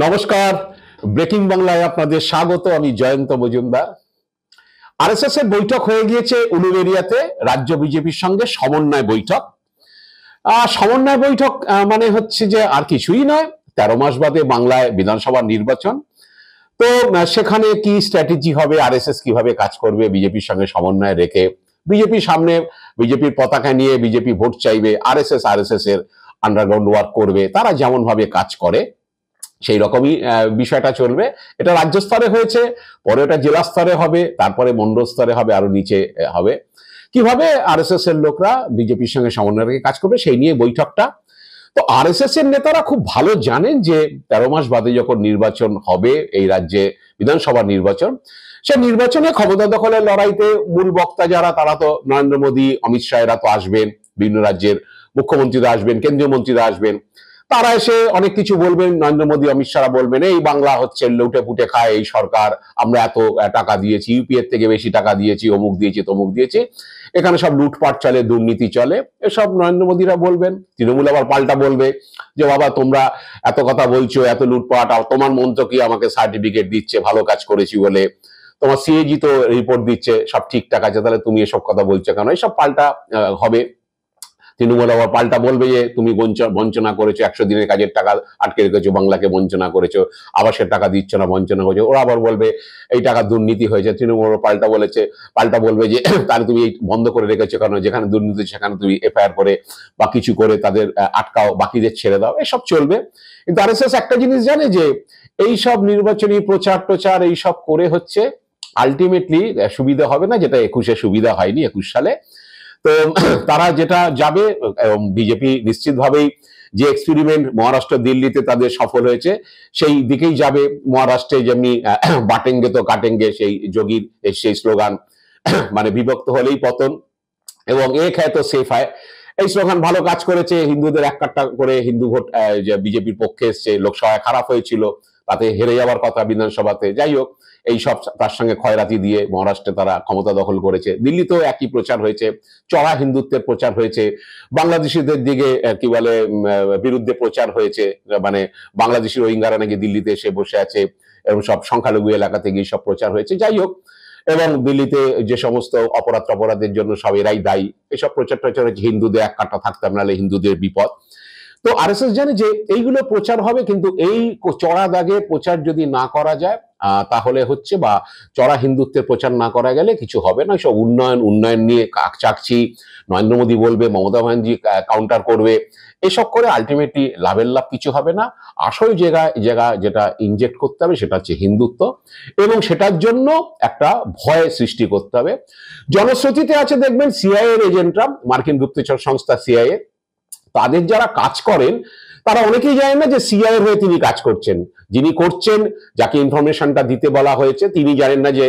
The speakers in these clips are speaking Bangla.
নমস্কার, ব্রেকিং বাংলায় আপনাদের স্বাগত। আমি জয়ন্ত মজুমদার। আরএসএস এর বৈঠক হয়ে গিয়েছে উলুবেড়িয়াতে রাজ্য বিজেপির সঙ্গে সমন্বয় বৈঠক। সমন্বয় বৈঠক মানে হচ্ছে যে আর কিছুই নয়, 13 মাস বাদে বাংলায় বিধানসভা নির্বাচন। তো সেখানে কি স্ট্র্যাটেজি হবে, আরএসএস কিভাবে কাজ করবে বিজেপির সঙ্গে সমন্বয় রেখে, বিজেপির সামনে বিজেপির পতাকা নিয়ে বিজেপি ভোট চাইবে, আরএসএস এর আন্ডারগ্রাউন্ড ওয়ার্ক করবে, তারা যেমন ভাবে কাজ করে সেই রকমই বিষয়টা চলবে। এটা রাজ্য স্তরে হয়েছে, পরে এটা জেলা স্তরে হবে, তারপরে মন্ডল স্তরে হবে, আরো নিচে হবে। কিভাবে আরএসএস এর লোকরা বিজেপির সঙ্গে সমন্বয় রেখে কাজ করবে সেই নিয়ে বৈঠকটা। তো আরএসএস এর নেতারা খুব ভালো জানেন যে 13 মাস বাদে যখন নির্বাচন হবে এই রাজ্যে, বিধানসভা নির্বাচন, সে নির্বাচনে ক্ষমতা দখলের লড়াইতে মূল বক্তা যারা, তারা তো নরেন্দ্র মোদী, অমিত শাহ, এরা তো আসবেন, বিভিন্ন রাজ্যের মুখ্যমন্ত্রীরা আসবেন, কেন্দ্রীয় মন্ত্রীরা আসবেন। তারা এসে অনেক কিছু বলবেন, নরেন্দ্র মোদী, অমিত শাহ বলবেন এই বাংলা হচ্ছে লুটে পুটে খায় এই সরকার, আমরা এত টাকা দিয়েছি, ইউপিএ থেকে বেশি টাকা দিয়েছি, অমুক দিয়েছি তমুক দিয়েছি, এখানে সব লুটপাট চলে, দুর্নীতি চলে, এসব নরেন্দ্র মোদীরা বলবেন। তৃণমূল আবার পাল্টা বলবে যে বাবা তোমরা এত কথা বলছো, এত লুটপাট, আর তোমার মন্ত্র কি আমাকে সার্টিফিকেট দিচ্ছে ভালো কাজ করেছি বলে, তোমার সিএজি তো রিপোর্ট দিচ্ছে সব ঠিকঠাক আছে, তাহলে তুমি এসব কথা বলছো কেন, এইসব পাল্টা হবে। তৃণমূল আবার পাল্টা বলবে যে তুমি বঞ্চনা করেছো, 100 দিনের কাজের টাকা আটকে রেখেছো, বাংলাকে বঞ্চনা করেছো, আবাসের টাকা দিচ্ছ না, বঞ্চনা করেছো। ওরা আবার বলবে এই টাকা দুর্নীতি হয়েছে। তৃণমূল পাল্টা বলবে যে তাহলে তুমি বন্ধ করে রেখেছো কেন, যেখানে দুর্নীতি সেখানে তুমি এফআইআর করে বা কিছু করে তাদের আটকাও, বাকিদের ছেড়ে দাও, এসব চলবে। কিন্তু আরএসএস একটা জিনিস জানে যে এইসব নির্বাচনী প্রচার টোচার এইসব করে হচ্ছে আলটিমেটলি সুবিধা হবে না, যেটা 21-এ সুবিধা হয়নি 21 সালে। তো তারা যেটা যাবে, বিজেপি নিশ্চিতভাবেই যে এক্সপেরিমেন্ট মহারাষ্ট্র দিল্লিতে তাদের সফল হয়েছে সেই দিকেই যাবে। মহারাষ্ট্রে যেমনি বাটেঙ্গে তো কাটেঙ্গে, সেই যোগীর সেই স্লোগান, মানে বিভক্ত হলেই পতন এবং এক হ্যায় তো সেফ হয়, এই স্লোগান ভালো কাজ করেছে। হিন্দুদের এক কাট্টা করে হিন্দু ভোট বিজেপির পক্ষে এসছে, লোকসভায় খারাপ হয়েছিল, তাতে হেরে যাওয়ার কথা বিধানসভাতে। যাই হোক, এই সব তার সঙ্গে খয়রাতি দিয়ে মহারাষ্ট্রে তারা ক্ষমতা দখল করেছে। দিল্লিতেও একই প্রচার হয়েছে, চড়া হিন্দুত্বের প্রচার হয়েছে, বাংলাদেশিদের দিকে কি বলে বিরুদ্ধে প্রচার হয়েছে, মানে বাংলাদেশি রোহিঙ্গারা নাকি দিল্লিতে এসে বসে আছে, এবং সব সংখ্যালঘু এলাকাতে গিয়ে সব প্রচার হয়েছে। যাই হোক, এবং দিল্লিতে যে সমস্ত অপরাধের জন্য সব এরাই দায়ী, এসব প্রচার টচার হচ্ছে, হিন্দুদের এক কাটা থাকতে হবে নাহলে হিন্দুদের বিপদ। তো আরএসএস জানে যে এইগুলো প্রচার হবে, কিন্তু এই চড়া দাগে প্রচার যদি না করা যায় তাহলে হচ্ছে, বা চড়া হিন্দুত্বের প্রচার না করা গেলে কিছু হবে না। সব উন্নয়ন নিয়ে চাকছি, নরেন্দ্র মোদী বলবে, মমতা ব্যানার্জি কাউন্টার করবে, এসব করে আলটিমেটলি লাভের লাভ কিছু হবে না। আসল যেটা ইনজেক্ট করতে হবে সেটা হচ্ছে হিন্দুত্ব, এবং সেটার জন্য একটা ভয় সৃষ্টি করতে হবে। জনশ্রুতিতে আছে দেখবেন সিআইএর এজেন্টরা, মার্কিন গুপ্তচর সংস্থা সিআইএ, তাদের যারা কাজ করেন তারা অনেকেই জানেন না যে সিআইএর হয়ে তিনি কাজ করছেন। যিনি করছেন, যাকে ইনফরমেশনটা দিতে বলা হয়েছে, তিনি জানেন না যে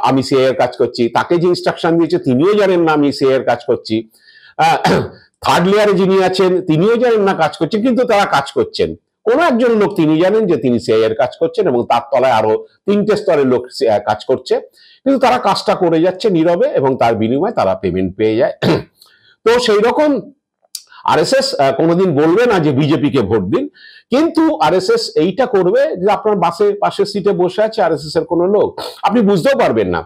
আমি সিআইএর কাজ করছি। তাকে যে ইনস্ট্রাকশন দিয়েছে তিনিও জানেন না আমি সিআইএর কাজ করছি। থার্ড লেয়ারে যিনি আছেন তিনিও জানেন না কাজ করছেন, কিন্তু তারা কাজ করছেন। কোন একজন লোক তিনি জানেন যে তিনি সিআইএর কাজ করছেন, এবং তার তলায় আরো 3টে স্তরের লোক কাজ করছে, কিন্তু তারা কাজটা করে যাচ্ছে নীরবে, এবং তার বিনিময়ে তারা পেমেন্ট পেয়ে যায়। তো সেই রকম আরএসএস কোনোদিন বলবে না যে বিজেপিকে ভোট দিন, কিন্তু আরএসএস এইটা করবে যে আপনার পাশের সিটে বসে আছে আরএসএস এর কোনো লোক, আপনি বুঝতেও পারবেন না,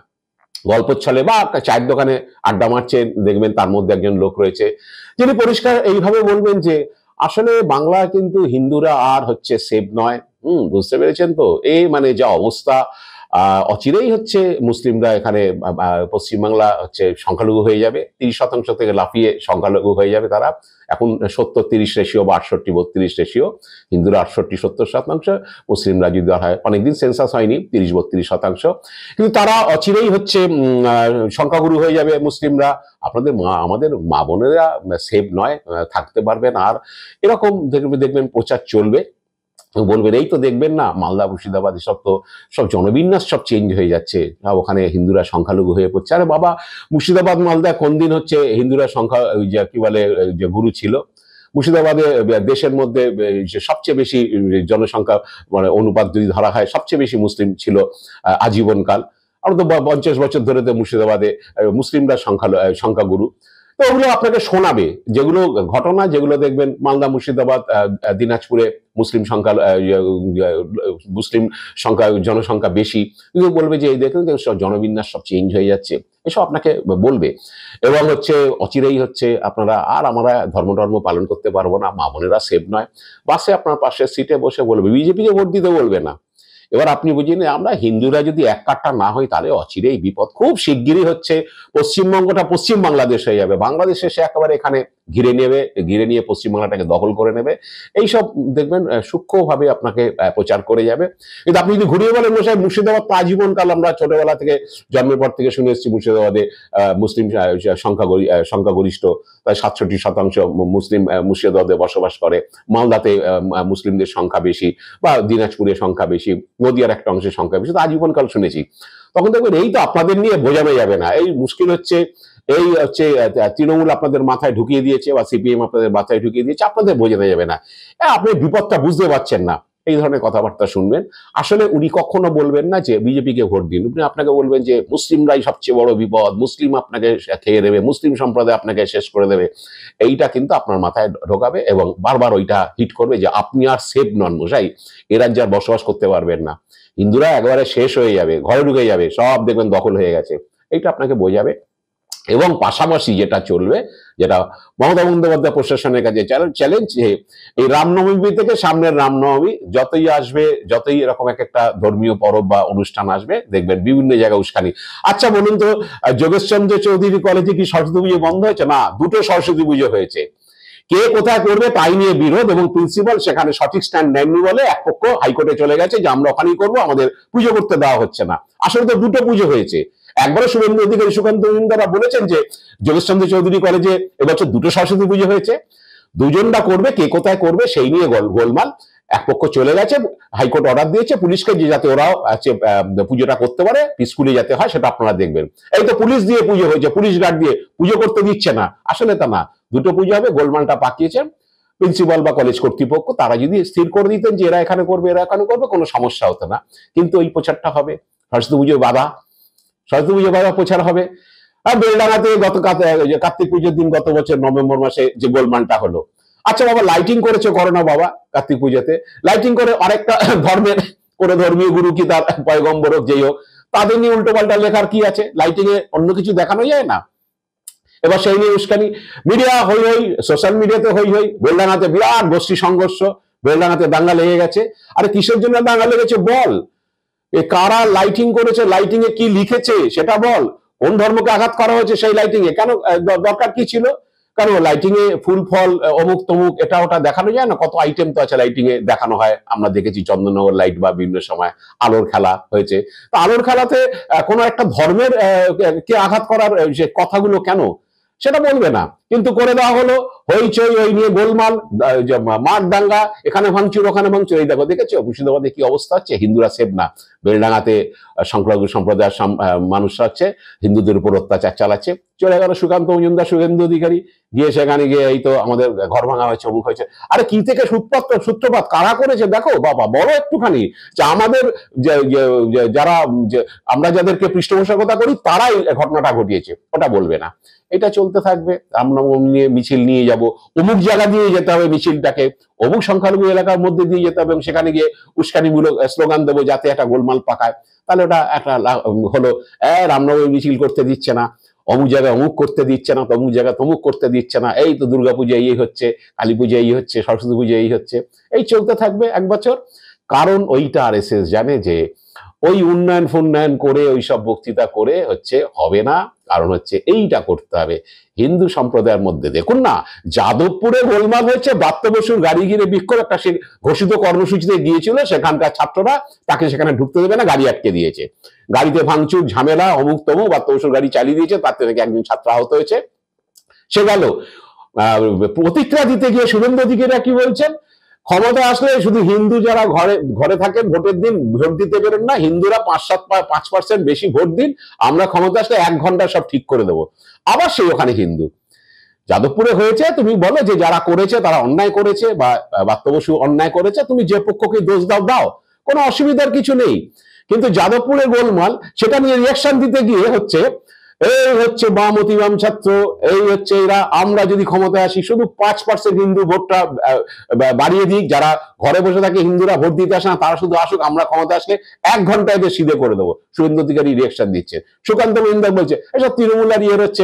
গল্প ছলে বা চায়ের দোকানে আড্ডা মারছে, দেখবেন তার মধ্যে একজন লোক রয়েছে যিনি পরিষ্কার এইভাবে বলবেন যে আসলে বাংলা কিন্তু হিন্দুরা আর হচ্ছে সেভ নয়। বুঝতে পেরেছেন তো, এই মানে যা অবস্থা, অচিরেই হচ্ছে মুসলিমরা এখানে পশ্চিমবাংলা হচ্ছে সংখ্যালঘু হয়ে যাবে, 30% থেকে লাফিয়ে সংখ্যালঘু হয়ে যাবে তারা। এখন 70-30 রেশিও বা 68-32 রেশিও, হিন্দুরা 68-70%, মুসলিমরা যদি হয়, অনেকদিন সেন্সাস হয়নি, 30-32%, কিন্তু তারা অচিরেই হচ্ছে সংখ্যাগুরু হয়ে যাবে মুসলিমরা। আমাদের মা বোনেরা সেভ নয়, থাকতে পারবেন। আর এরকম দেখবেন প্রচার চলবে, বলবেন এই তো দেখবেন না মালদা মুর্শিদাবাদ এসব তো সব জনবিন্যাস সব চেঞ্জ হয়ে যাচ্ছে, ওখানে হিন্দুরা সংখ্যালঘু হয়ে পড়ছে। আরে বাবা, মুর্শিদাবাদ মালদা কোন দিন হচ্ছে হিন্দুরা সংখ্যা কি বলে যে গুরু ছিল? মুর্শিদাবাদে দেশের মধ্যে সবচেয়ে বেশি জনসংখ্যা মানে অনুপাত যদি ধরা হয়, সবচেয়ে বেশি মুসলিম ছিল আজীবনকাল। আমরা তো 50 বছর ধরে তো মুর্শিদাবাদে মুসলিমরা সংখ্যাগুরু। তো ওগুলো আপনাকে শোনাবে, যেগুলো ঘটনা, যেগুলো দেখবেন মালদা, মুর্শিদাবাদ, দিনাজপুরে মুসলিম সংখ্যা মুসলিম জনসংখ্যা বেশি, কিন্তু বলবে যে এই দেখুন জনবিন্যাস সব চেঞ্জ হয়ে যাচ্ছে, এসব আপনাকে বলবে। এবং অচিরেই আপনারা আর আমরা ধর্ম পালন করতে পারবো না, মা বোনেরা সেভ নয়, বাসে আপনার পাশের সিটে বসে বলবে, বিজেপিকে ভোট দিতে বলবে না। এবার আপনি বুঝিয়ে আমরা হিন্দুরা যদি এক কাট্টা না হই তাহলে অচিরেই বিপদ। খুব শিগগিরই পশ্চিমবঙ্গটা পশ্চিম বাংলাদেশ হয়ে যাবে, বাংলাদেশ এসে একেবারে এখানে ঘিরে নিয়ে পশ্চিমবাংলাটাকে দখল করে নেবে। এইসব দেখবেন সূক্ষ্মভাবে আপনাকে প্রচার করে যাবে। কিন্তু আপনি যদি ঘুরিয়ে বলেন মশাই মুর্শিদাবাদ তো আজীবনকাল আমরা ছোটবেলা থেকে জন্মের পর থেকে শুনে এসেছি মুর্শিদাবাদে মুসলিম সংখ্যাগরিষ্ঠ, প্রায় 67% মুসলিম মুর্শিদাবাদে বসবাস করে, মালদাতে মুসলিমদের সংখ্যা বেশি, বা দিনাজপুরের সংখ্যা বেশি, নদিয়ার একটা অংশের সংখ্যা বেশি, তো আজীবনকাল শুনেছি। তখন দেখবেন এই তো আপনাদের নিয়ে বোঝানো যাবে না। এই মুশকিল তৃণমূল আপনাদের মাথায় ঢুকিয়ে দিয়েছে, বা সিপিএম আপনাদের মাথায় ঢুকিয়ে দিয়েছে, আপনাদের বোঝানো যাবে না, আপনি বিপদটা বুঝতে পারছেন না, এই ধরনের কথাবার্তা শুনবেন। আসলে উনি কখনো বলবেন না যে বিজেপিকে ভোট দিন, উনি আপনাকে বলবেন যে মুসলিমরাই সবচেয়ে বড় বিপদ, মুসলিম আপনাকে খেয়ে দেবে, মুসলিম সম্প্রদায় আপনাকে শেষ করে দেবে। এইটা কিন্তু আপনার মাথায় ঢোকাবে এবং বারবার ওইটা হিট করবে যে আপনি আর সেফ নন মশাই, এ রাজ্যে আর বসবাস করতে পারবেন না, হিন্দুরা একেবারে শেষ হয়ে যাবে, ঘরে ঢুকে যাবে, সব দেখবেন দখল হয়ে গেছে, এইটা আপনাকে বোঝাবে। এবং পাশাপাশি যেটা চলবে, যেটা মমতা বন্দ্যোপাধ্যায় প্রশাসনের কাছে চ্যালেঞ্জ, এই রামনবমী থেকে সামনের রামনবমী যতই আসবে, যতই এরকম একটা ধর্মীয় পরব বা অনুষ্ঠান আসবে, দেখবেন বিভিন্ন জায়গায় উস্কানি। আচ্ছা বলুন তো, যোগেশচন্দ্র চৌধুরী কলেজে কি সরস্বতী পুজো বন্ধ হয়েছে? না, দুটো সরস্বতী পুজো হয়েছে। কে কোথায় করবে তাই নিয়ে বিরোধ, এবং প্রিন্সিপাল সেখানে সঠিক স্ট্যান্ড নেননি বলে এক পক্ষ হাইকোর্টে চলে গেছে যে আমরা ওখানেই করবো, আমাদের পুজো করতে দেওয়া হচ্ছে না। আসলে তো দুটো পুজো হয়েছে। একবারও শুভেন্দু অধিকারী, সুকান্ত মজুমদাররা বলেছেন যে যোগেশচন্দ্র চৌধুরী কলেজে এবছর দুটো সরস্বতী পুজো হয়েছে, দুজনটা করবে, কে কোথায় করবে সেই নিয়ে গোলমাল। এক পক্ষ চলে গেছে, হাইকোর্ট অর্ডার দিয়েছে পুলিশকে যে যাতে ওরাও পুজোটা করতে পারে, পিসফুলি যাতে হয়, সেটা আপনারা দেখবেন। এই তো পুলিশ দিয়ে পুজো হয়েছে, পুলিশ গার্ড দিয়ে পুজো করতে দিচ্ছে না, আসলে তা না, দুটো পুজো হবে। গোলমালটা পাকিয়েছেন প্রিন্সিপাল বা কলেজ কর্তৃপক্ষ, তারা যদি স্থির করে দিতেন যে এরা এখানে করবে, এরা এখানে করবে, কোনো সমস্যা হতো না। কিন্তু ওই প্রচারটা হবে, সরস্বতী পুজোর বাধা, সরস্বতী পুজো বাধা প্রচার হবে। আর বেলডাঙ্গাতে কার্তিক পুজোর দিন গত বছর নভেম্বর মাসে যে গোলমালটা হলো, আচ্ছা বাবা লাইটিং করেছে, করো না বাবা, কার্তিক পুজোতে লাইটিং করে আরেকটা ধর্মের কোনো ধর্মীয় গুরু কি তার পয়গম্বর হোক, যেই হোক, তাদের নিয়ে উল্টো পাল্টা লেখার কি আছে? লাইটিং এ অন্য কিছু দেখানো যায় না? এবার সেই নিয়ে উস্কানি, মিডিয়া হই হই, সোশ্যাল মিডিয়াতে হই হই, বেলডাঙ্গাতে বিরাট গোষ্ঠী সংঘর্ষ, বেলডাঙ্গাতে দাঙ্গা লেগে গেছে। আরে কিসের জন্য দাঙ্গা লেগেছে বল, কারা লাইটিং করেছে, লাইটিং এ কি লিখেছে সেটা বল, কোন ধর্মকে আঘাত করা হয়েছে সেই লাইটিং এ, কেন দরকার কি ছিল? কারণ লাইটিং এ ফুল ফল অমুক তমুক এটা ওটা দেখানো যায় না? কত আইটেম তো আছে লাইটিং এ দেখানো হয়, আমরা দেখেছি চন্দননগর লাইট বা বিভিন্ন সময় আলোর খেলা হয়েছে। তো আলোর খেলাতে কোনো একটা ধর্মের কে আঘাত করার যে কথাগুলো কেন সেটা বলবে না, কিন্তু করে দেওয়া হলো হইচই, ওই নিয়ে গোলমাল, মাঠ দাঙ্গা, এখানে ভাঙচুর ওখানে ভাঙচুর। এই দেখেছো মুর্শিদাবাদে কি অবস্থা হচ্ছে, হিন্দুরা সেভ না, বেলডাঙ্গাতে সংখ্যালঘু সম্প্রদায়ের মানুষরা হিন্দুদের উপর অত্যাচার চালাচ্ছে। চলে গেল সুকান্ত মজুমদার, শুভেন্দু অধিকারী গিয়ে সেখানে গিয়ে এই তো আমাদের ঘর ভাঙা হয়েছে, অমুক হয়েছে। আরে কি থেকে সূত্রপাত কারা করেছে দেখো বাবা, বড় একটুখানি যে আমাদের যারা আমরা যাদেরকে পৃষ্ঠপোষকতা করি তারাই ঘটনাটা ঘটিয়েছে, ওটা বলবে না। এটা চলতে থাকবে, আমরা নিয়ে মিছিল নিয়ে যাব, অমুক জায়গা দিয়ে যেতে হবে মিছিলটাকে, অমুক সংখ্যালঘু এলাকার মধ্যে দিয়ে যেতে হবে, এবং সেখানে গিয়ে উস্কানিমূলক স্লোগান দেবো যাতে একটা গোলমাল পাকায়। তাহলে ওটা একটা হলো, রামনবমী মিছিল করতে দিচ্ছে না, অমুক জায়গায় অমুক করতে দিচ্ছে না, তমুক জায়গায় তমুক করতে দিচ্ছে না, এই তো দুর্গাপূজা এই হচ্ছে, কালী পূজা এই হচ্ছে, সরস্বতী পূজা এই হচ্ছে, এই চলতে থাকবে এক বছর। কারণ ওইটা আরএসএস জানে যে ওই উন্নয়ন ফুন্নয়ন করে ওইসব বক্তৃতা করে হবে না, কারণ এইটা করতে হবে হিন্দু সম্প্রদায়ের মধ্যে। দেখুন না, যাদবপুরে গোলমাল হয়েছে, ব্রাত্য বসুর গাড়ি ঘিরে বিক্ষোভ, একটা সে ঘোষিত কর্মসূচিতে গিয়েছিল, সেখানকার ছাত্ররা তাকে সেখানে ঢুকতে দেবে না, গাড়ি আটকে দিয়েছে, গাড়িতে ভাঙচুর ঝামেলা অমুক তমুক, ব্রাত্য বসুর গাড়ি চালিয়ে দিয়েছে, তার থেকে একজন ছাত্র আহত হয়েছে। সে গেল, প্রতিক্রিয়া দিতে গিয়ে শুভেন্দু অধিকারীরা কি বলছেন, ক্ষমতা আসলে শুধু হিন্দু যারা ঘরে থাকেন ভোটের দিন ভোট দিতে পারেন না, হিন্দুরা 5% বেশি ভোট দিন, আমরা ক্ষমতা আসলে 1 ঘন্টা সব ঠিক করে দেবো। আবার সেই ওখানে হিন্দু যাদবপুরে হয়েছে, তুমি বলো যে যারা করেছে তারা অন্যায় করেছে, বা ব্রাত্য বসু অন্যায় করেছে, তুমি যে পক্ষকে দোষ দাও, কোনো অসুবিধার কিছু নেই। কিন্তু যাদবপুরে গোলমাল, সেটা নিয়ে রিয়াকশন দিতে গিয়ে এই হচ্ছে বামতি বাম ছাত্র, এই হচ্ছে এরা, আমরা যদি ক্ষমতায় আসি শুধু 5% হিন্দু ভোটটা বাড়িয়ে দিক, যারা ঘরে বসে থাকে হিন্দুরা ভোট দিতে আসে না তারা শুধু আসুক, আমরা ক্ষমতা আসলে 1 ঘন্টায় এদের সিধে করে দেবো। শুভেন্দু অধিকারী রিয়েকশন দিচ্ছে, সুকান্ত মজুমদার বলছে এসব তৃণমূল আর ইয়ের হচ্ছে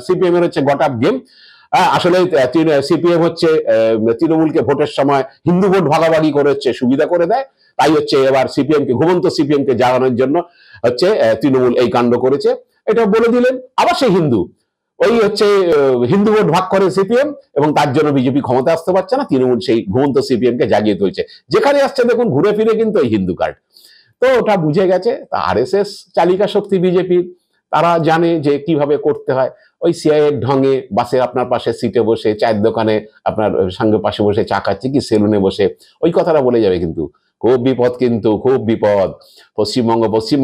সিপিএম এর হচ্ছে গট আপ গেম। আসলে সিপিএম হচ্ছে তৃণমূলকে ভোটের সময় হিন্দু ভোট ভাগাভাগি করে হচ্ছে সুবিধা করে দেয়, তাই হচ্ছে এবার সিপিএম কে, ঘুমন্ত সিপিএম কে জাগানোর জন্য হচ্ছে তৃণমূল এই কাণ্ড করেছে, এটা বলে দিলেন। আবার সেই হিন্দু, ওই হচ্ছে হিন্দু ভোট ভাগ করে সিপিএম, এবং তার জন্য বিজেপি ক্ষমতা আসতে পারছে না, তৃণমূল সেই ঘুমন্ত সিপিএম কে জাগিয়ে তুলছে, যেখানে আসছে দেখুন ঘুরে ফিরে কিন্তু এই হিন্দু কার্ড। তো ওটা বুঝে গেছে, তা আরএসএস চালিকা শক্তি বিজেপির, তারা জানে যে কিভাবে করতে হয়। ওই সিআইয়ের ঢঙে বাসে আপনার পাশে সিটে বসে, চায়ের দোকানে আপনার সঙ্গে পাশে বসে চা খাচ্ছে, কি সেলুনে বসে ওই কথাটা বলে যাবে, কিন্তু খুব বিপদ, কিন্তু খুব বিপদ। পশ্চিম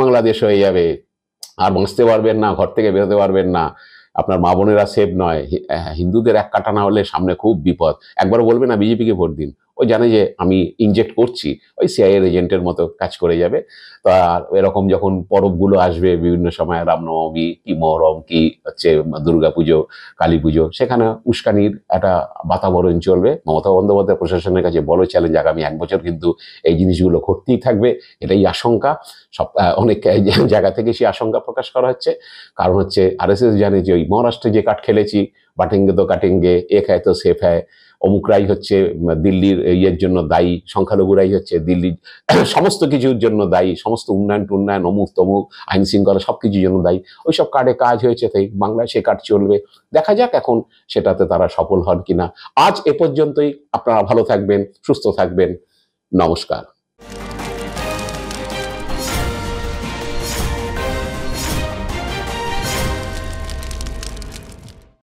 বাংলাদেশ হয়ে যাবে, আর বাঁচতে পারবেন না, ঘর থেকে বেরোতে পারবেন না, আপনার মা বোনেরা সেফ নয়, হিন্দুদের এক কাটা না হলে সামনে খুব বিপদ। একবারও বলবে না বিজেপিকে ভোট দিন, ওই জানে যে আমি ইনজেক্ট করছি, ওই সিআইএর এজেন্টের মতো কাজ করে যাবে। তো আর এরকম যখন পরবগুলো আসবে বিভিন্ন সময়, রামনবমী কি মহরম কি হচ্ছে দুর্গাপুজো, কালী পুজো, সেখানে উস্কানির একটা বাতাবরণ চলবে। মমতা বন্দ্যোপাধ্যায় প্রশাসনের কাছে বড় চ্যালেঞ্জ, আগামী 1 বছর কিন্তু এই জিনিসগুলো ঘটতেই থাকবে, এটাই আশঙ্কা। সব অনেক জায়গা থেকে সেই আশঙ্কা প্রকাশ করা হচ্ছে, কারণ হচ্ছে আরএসএস জানে যে ওই মহারাষ্ট্রে যে কাঠ খেলেছি, বাটেঙ্গে তো কাটেঙ্গে, এক হ্যায় তো সেফ হ্যায়, অমুকরাই হচ্ছে দিল্লির ইয়ের জন্য দায়ী, সংখ্যালঘুরাই হচ্ছে দিল্লির সমস্ত কিছুর জন্য দায়ী, সমস্ত উন্নয়ন অমুক তমুক আইন শৃঙ্খলা সবকিছুর জন্য দায়ী, ওইসব কার্ডে কাজ হয়েছে, তাই বাংলায় সে কার্ড চলবে। দেখা যাক এখন সেটাতে তারা সফল হন কিনা। আজ এ পর্যন্তই, আপনারা ভালো থাকবেন, সুস্থ থাকবেন, নমস্কার।